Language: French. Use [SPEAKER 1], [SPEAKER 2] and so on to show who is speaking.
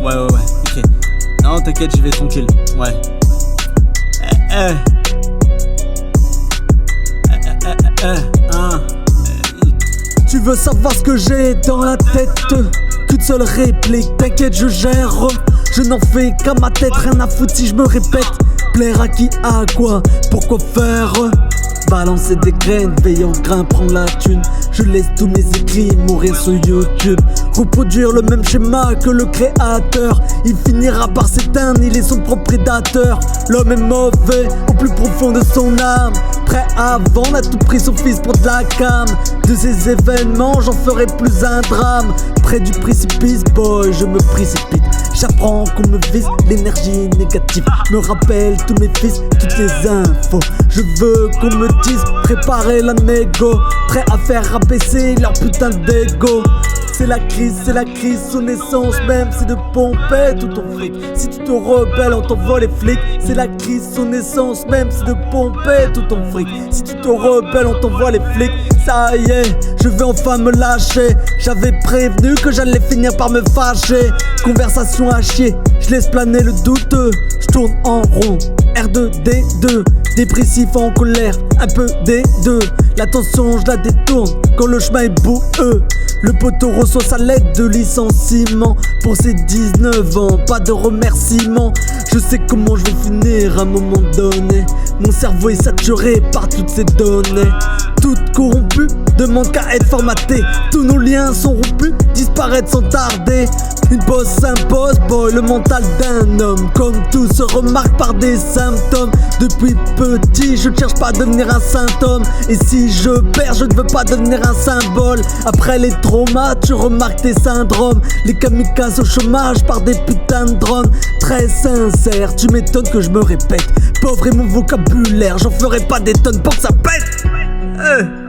[SPEAKER 1] Ouais, ok. Non, t'inquiète, j'y vais tranquille. Ouais.
[SPEAKER 2] Tu veux savoir ce que j'ai dans la tête? Qu'une seule réplique, t'inquiète, je gère. Je n'en fais qu'à ma tête, rien à foutre si je me répète. Plaire à qui, à quoi, pourquoi faire? Balancer des graines, veiller en grain, prendre la thune. Je laisse tous mes écrits mourir sur YouTube. Reproduire le même schéma que le créateur. Il finira par s'éteindre, il est son propre prédateur. L'homme est mauvais au plus profond de son âme, prêt à vendre à tout prix son fils pour de la cam. De ces événements j'en ferai plus un drame. Près du précipice, boy, je me précipite. J'apprends qu'on me vise, l'énergie négative me rappelle tous mes fils, toutes les infos. Je veux qu'on me dise, préparer la négo, prêt à faire rabaisser leur putain d'ego. C'est la crise, son essence même, c'est de pomper tout ton fric. Si tu te rebelles, on t'envoie les flics. C'est la crise, son essence même, c'est de pomper tout ton fric. Si tu te rebelles, on t'envoie les flics. Ça y est, je vais enfin me lâcher. J'avais prévenu que j'allais finir par me fâcher. Conversation à chier, je laisse planer le douteux. Je tourne en rond, R2D2. Dépressif en colère, un peu des deux. L'attention je la détourne quand le chemin est boueux. Le poteau reçoit sa lettre de licenciement pour ses 19 ans, pas de remerciement. Je sais comment je vais finir à un moment donné. Mon cerveau est saturé par toutes ces données. Toutes corrompues, demandent qu'à être formatées. Tous nos liens sont rompus, disparaître sans tarder. Une bosse s'impose, boy, le mental d'un homme. Comme tout se remarque par des symptômes. Depuis petit, je ne cherche pas à devenir un symptôme. Et si je perds, je ne veux pas devenir un symbole. Après les traumas, tu remarques tes syndromes. Les kamikazes au chômage par des putains de drones. Très sincère, tu m'étonnes que je me répète. Pauvre est mon vocabulaire, j'en ferai pas des tonnes pour que ça pète.